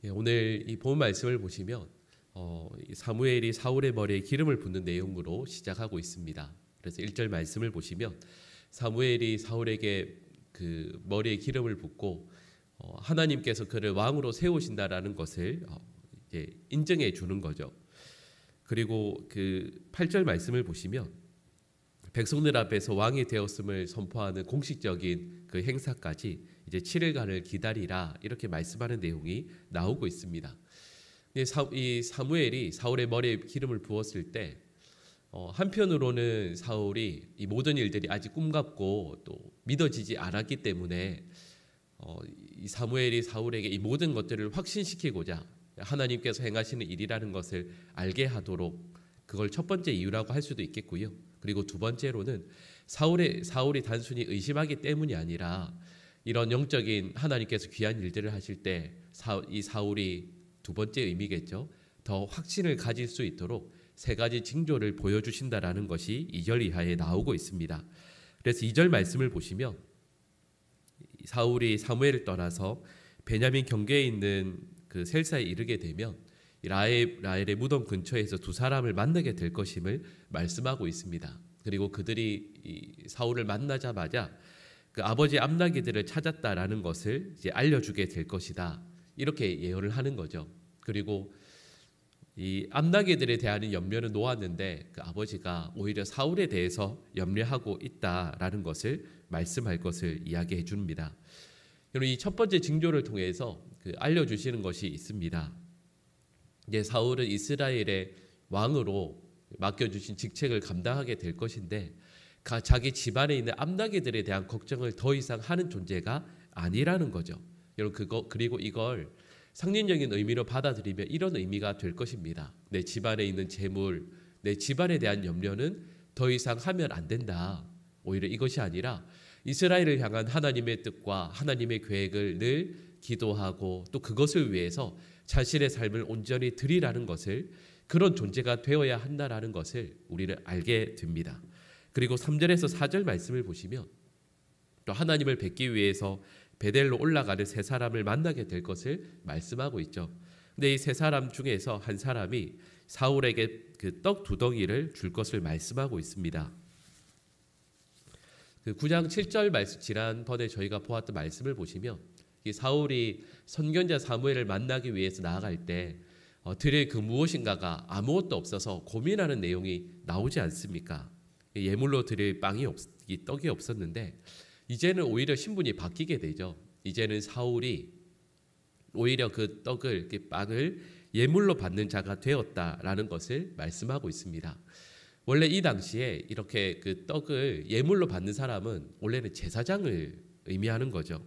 오늘 이 본 말씀을 보시면 사무엘이 사울의 머리에 기름을 붓는 내용으로 시작하고 있습니다. 그래서 1절 말씀을 보시면 사무엘이 사울에게 그 머리에 기름을 붓고 하나님께서 그를 왕으로 세우신다라는 것을 이제 인정해 주는 거죠. 그리고 그 8절 말씀을 보시면 백성들 앞에서 왕이 되었음을 선포하는 공식적인 그 행사까지 이제 7일간을 기다리라 이렇게 말씀하는 내용이 나오고 있습니다. 이 사무엘이 사울의 머리에 기름을 부었을 때 한편으로는 사울이 이 모든 일들이 아직 꿈 같고 또 믿어지지 않았기 때문에 이 사무엘이 사울에게 이 모든 것들을 확신시키고자 하나님께서 행하시는 일이라는 것을 알게 하도록 그걸 첫 번째 이유라고 할 수도 있겠고요. 그리고 두 번째로는 사울이 단순히 의심하기 때문이 아니라 이런 영적인 하나님께서 귀한 일들을 하실 때 이 사울이 두 번째 의미겠죠. 더 확신을 가질 수 있도록 세 가지 징조를 보여주신다라는 것이 2절 이하에 나오고 있습니다. 그래서 2절 말씀을 보시면 사울이 사무엘을 떠나서 베냐민 경계에 있는 그 셀사에 이르게 되면 라헬의 무덤 근처에서 두 사람을 만나게 될 것임을 말씀하고 있습니다. 그리고 그들이 이 사울을 만나자마자 그 아버지 암나기들을 찾았다라는 것을 이제 알려주게 될 것이다. 이렇게 예언을 하는 거죠. 그리고 이 암나기들에 대한 염려는 놓았는데 그 아버지가 오히려 사울에 대해서 염려하고 있다라는 것을 말씀할 것을 이야기해 줍니다. 여러분, 이 첫 번째 징조를 통해서 그 알려주시는 것이 있습니다. 이제 사울은 이스라엘의 왕으로 맡겨주신 직책을 감당하게 될 것인데 자기 집안에 있는 암나기들에 대한 걱정을 더 이상 하는 존재가 아니라는 거죠. 여러분, 그리고 이걸 상징적인 의미로 받아들이면 이런 의미가 될 것입니다. 내 집안에 있는 재물, 내 집안에 대한 염려는 더 이상 하면 안 된다. 오히려 이것이 아니라 이스라엘을 향한 하나님의 뜻과 하나님의 계획을 늘 기도하고 또 그것을 위해서 자신의 삶을 온전히 드리라는 것을, 그런 존재가 되어야 한다라는 것을 우리는 알게 됩니다. 그리고 3절에서 4절 말씀을 보시면 또 하나님을 뵙기 위해서 베델로 올라가는 세 사람을 만나게 될 것을 말씀하고 있죠. 근데 이 세 사람 중에서 한 사람이 사울에게 그 떡 2덩이를 줄 것을 말씀하고 있습니다. 그 9장 7절 말씀, 지난번에 저희가 보았던 말씀을 보시면 이 사울이 선견자 사무엘을 만나기 위해서 나아갈 때 드릴 그 무엇인가가 아무것도 없어서 고민하는 내용이 나오지 않습니까? 예물로 드릴 떡이 없었는데 이제는 오히려 신분이 바뀌게 되죠. 이제는 사울이 오히려 그 떡을, 그 빵을 예물로 받는 자가 되었다라는 것을 말씀하고 있습니다. 원래 이 당시에 이렇게 그 떡을 예물로 받는 사람은 원래는 제사장을 의미하는 거죠.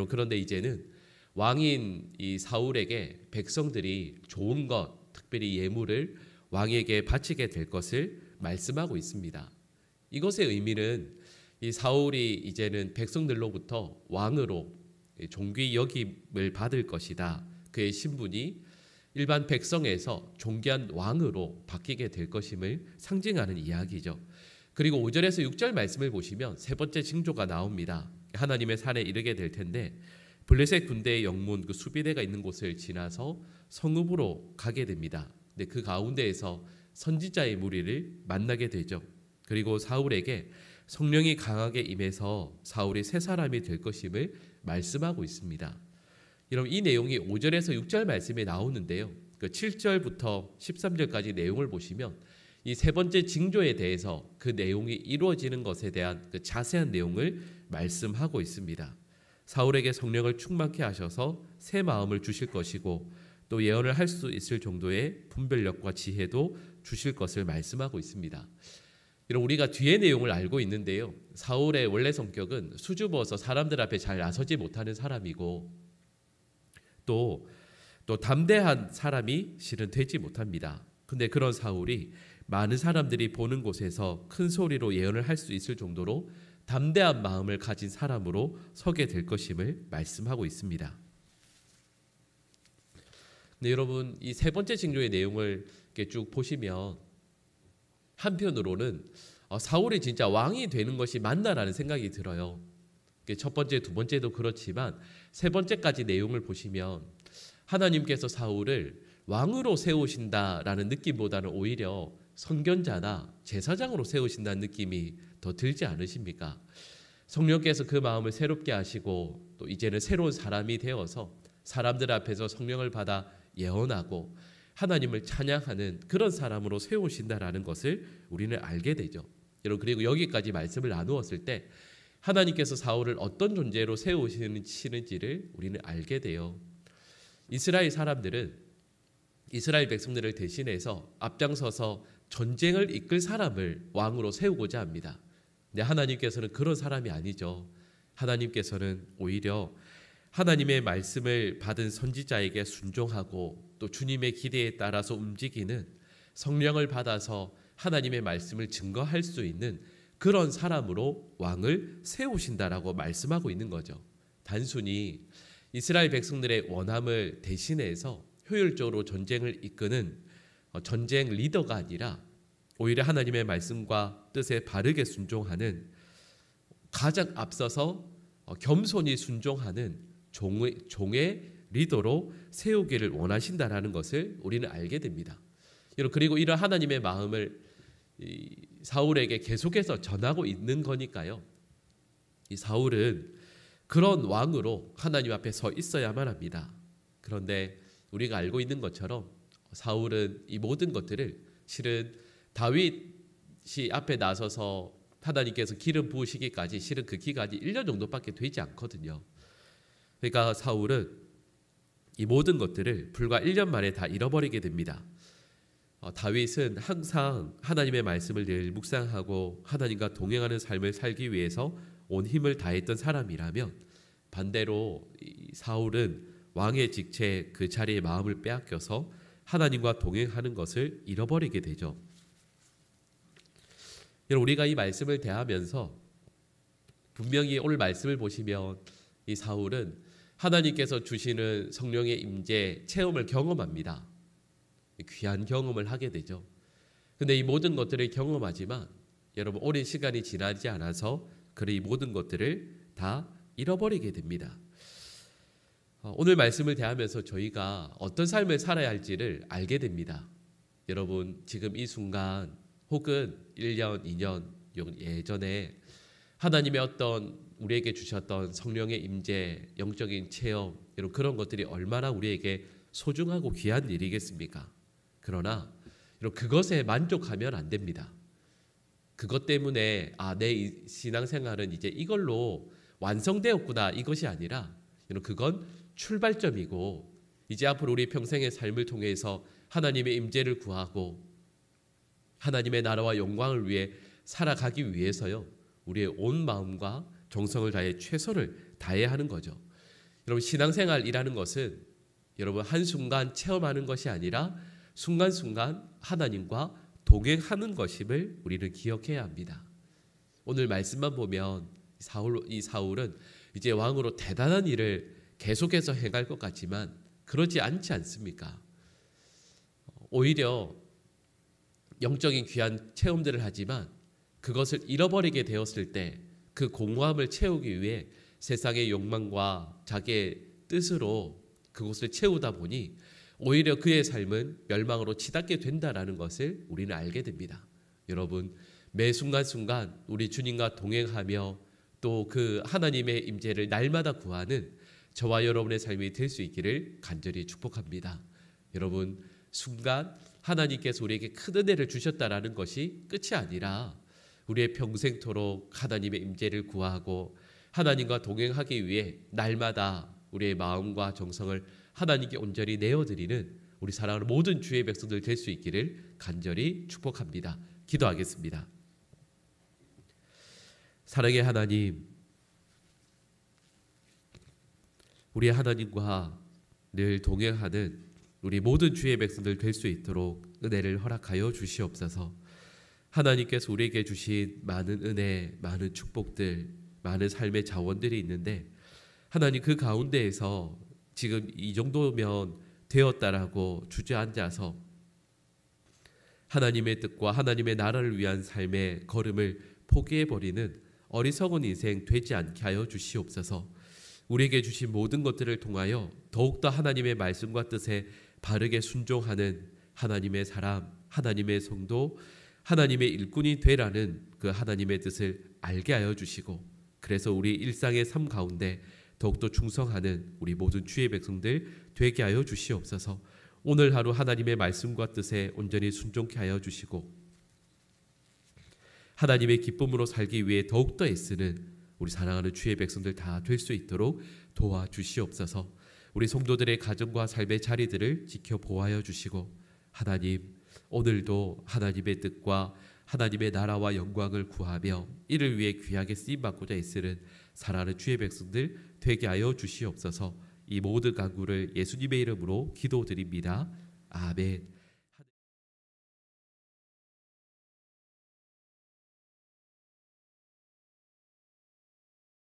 그런데 이제는 왕인 이 사울에게 백성들이 좋은 것, 특별히 예물을 왕에게 바치게 될 것을 말씀하고 있습니다. 이것의 의미는 이 사울이 이제는 백성들로부터 왕으로 존귀 여김을 받을 것이다. 그의 신분이 일반 백성에서 존귀한 왕으로 바뀌게 될 것임을 상징하는 이야기죠. 그리고 5절에서 6절 말씀을 보시면 세 번째 징조가 나옵니다. 하나님의 산에 이르게 될 텐데 블레셋 군대의 영문 그 수비대가 있는 곳을 지나서 성읍으로 가게 됩니다. 근데 그 가운데에서 선지자의 무리를 만나게 되죠. 그리고 사울에게 성령이 강하게 임해서 사울이 새 사람이 될 것임을 말씀하고 있습니다. 여러분, 이 내용이 5절에서 6절 말씀에 나오는데요. 그 7절부터 13절까지 내용을 보시면 이 세 번째 징조에 대해서 그 내용이 이루어지는 것에 대한 그 자세한 내용을 말씀하고 있습니다. 사울에게 성령을 충만케 하셔서 새 마음을 주실 것이고 또 예언을 할 수 있을 정도의 분별력과 지혜도 주실 것을 말씀하고 있습니다. 이런 우리가 뒤의 내용을 알고 있는데요. 사울의 원래 성격은 수줍어서 사람들 앞에 잘 나서지 못하는 사람이고 또 담대한 사람이 실은 되지 못합니다. 근데 그런 사울이 많은 사람들이 보는 곳에서 큰 소리로 예언을 할 수 있을 정도로 담대한 마음을 가진 사람으로 서게 될 것임을 말씀하고 있습니다. 근데 여러분, 이 세 번째 징조의 내용을 이렇게 쭉 보시면 한편으로는 사울이 진짜 왕이 되는 것이 맞나라는 생각이 들어요. 첫 번째, 두 번째도 그렇지만 세 번째까지 내용을 보시면 하나님께서 사울을 왕으로 세우신다라는 느낌보다는 오히려 선견자나 제사장으로 세우신다는 느낌이 더 들지 않으십니까? 성령께서 그 마음을 새롭게 하시고 또 이제는 새로운 사람이 되어서 사람들 앞에서 성령을 받아 예언하고 하나님을 찬양하는 그런 사람으로 세우신다라는 것을 우리는 알게 되죠. 여러분, 그리고 여기까지 말씀을 나누었을 때 하나님께서 사울을 어떤 존재로 세우시는지를 우리는 알게 돼요. 이스라엘 사람들은 이스라엘 백성들을 대신해서 앞장서서 전쟁을 이끌 사람을 왕으로 세우고자 합니다. 근데 하나님께서는 그런 사람이 아니죠. 하나님께서는 오히려 하나님의 말씀을 받은 선지자에게 순종하고 또 주님의 기대에 따라서 움직이는 성령을 받아서 하나님의 말씀을 증거할 수 있는 그런 사람으로 왕을 세우신다라고 말씀하고 있는 거죠. 단순히 이스라엘 백성들의 원함을 대신해서 효율적으로 전쟁을 이끄는 전쟁 리더가 아니라 오히려 하나님의 말씀과 뜻에 바르게 순종하는, 가장 앞서서 겸손히 순종하는 종의 리더로 세우기를 원하신다라는 것을 우리는 알게 됩니다. 그리고 이런 하나님의 마음을 사울에게 계속해서 전하고 있는 거니까요. 이 사울은 그런 왕으로 하나님 앞에 서 있어야만 합니다. 그런데 우리가 알고 있는 것처럼 사울은 이 모든 것들을 실은 다윗이 앞에 나서서 하나님께서 기름 부으시기까지 실은 그 기간이 1년 정도밖에 되지 않거든요. 그러니까 사울은 이 모든 것들을 불과 1년 만에 다 잃어버리게 됩니다. 다윗은 항상 하나님의 말씀을 늘 묵상하고 하나님과 동행하는 삶을 살기 위해서 온 힘을 다했던 사람이라면, 반대로 사울은 왕의 직책 그 자리에 마음을 빼앗겨서 하나님과 동행하는 것을 잃어버리게 되죠. 우리가 이 말씀을 대하면서 분명히 오늘 말씀을 보시면 이 사울은 하나님께서 주시는 성령의 임재 체험을 경험합니다. 귀한 경험을 하게 되죠. 근데 이 모든 것들을 경험하지만 여러분, 오랜 시간이 지나지 않아서 이 모든 것들을 다 잃어버리게 됩니다. 오늘 말씀을 대하면서 저희가 어떤 삶을 살아야 할지를 알게 됩니다. 여러분, 지금 이 순간 혹은 1년, 2년 예전에 하나님의 어떤 우리에게 주셨던 성령의 임재, 영적인 체험, 여러분, 그런 것들이 얼마나 우리에게 소중하고 귀한 일이겠습니까? 그러나 그것에 만족하면 안 됩니다. 그것 때문에 내 신앙생활은 이제 이걸로 완성되었구나, 이것이 아니라 그건 출발점이고, 이제 앞으로 우리 평생의 삶을 통해서 하나님의 임재를 구하고 하나님의 나라와 영광을 위해 살아가기 위해서요, 우리의 온 마음과 정성을 다해 최선을 다해야 하는 거죠. 여러분, 신앙생활이라는 것은 여러분 한순간 체험하는 것이 아니라 순간순간 하나님과 동행하는 것임을 우리는 기억해야 합니다. 오늘 말씀만 보면 이 사울은 이제 왕으로 대단한 일을 계속해서 행할 것 같지만 그러지 않지 않습니까? 오히려 영적인 귀한 체험들을 하지만 그것을 잃어버리게 되었을 때 그 공허함을 채우기 위해 세상의 욕망과 자기의 뜻으로 그것을 채우다 보니 오히려 그의 삶은 멸망으로 치닫게 된다라는 것을 우리는 알게 됩니다. 여러분, 매 순간순간 우리 주님과 동행하며 또 그 하나님의 임재를 날마다 구하는 저와 여러분의 삶이 될 수 있기를 간절히 축복합니다. 여러분, 순간 하나님께서 우리에게 큰 은혜를 주셨다라는 것이 끝이 아니라 우리의 평생토록 하나님의 임재를 구하고 하나님과 동행하기 위해 날마다 우리의 마음과 정성을 하나님께 온전히 내어드리는 우리 사랑하는 모든 주의 백성들 될 수 있기를 간절히 축복합니다. 기도하겠습니다. 사랑의 하나님, 우리 하나님과 늘 동행하는 우리 모든 주의 백성들 될 수 있도록 은혜를 허락하여 주시옵소서. 하나님께서 우리에게 주신 많은 은혜, 많은 축복들, 많은 삶의 자원들이 있는데 하나님, 그 가운데에서 지금 이 정도면 되었다라고 주저앉아서 하나님의 뜻과 하나님의 나라를 위한 삶의 걸음을 포기해버리는 어리석은 인생 되지 않게 하여 주시옵소서. 우리에게 주신 모든 것들을 통하여 더욱더 하나님의 말씀과 뜻에 바르게 순종하는 하나님의 사람, 하나님의 성도, 하나님의 일꾼이 되라는 그 하나님의 뜻을 알게 하여 주시고, 그래서 우리 일상의 삶 가운데 더욱더 충성하는 우리 모든 주의 백성들 되게 하여 주시옵소서. 오늘 하루 하나님의 말씀과 뜻에 온전히 순종케 하여 주시고, 하나님의 기쁨으로 살기 위해 더욱더 애쓰는 우리 사랑하는 주의 백성들 다 될 수 있도록 도와주시옵소서. 우리 성도들의 가정과 삶의 자리들을 지켜 보호하여 주시고, 하나님 오늘도 하나님의 뜻과 하나님의 나라와 영광을 구하며 이를 위해 귀하게 쓰임받고자 애쓰는 사랑하는 주의 백성들 되게 하여 주시옵소서. 이 모든 간구를 예수님의 이름으로 기도드립니다. 아멘.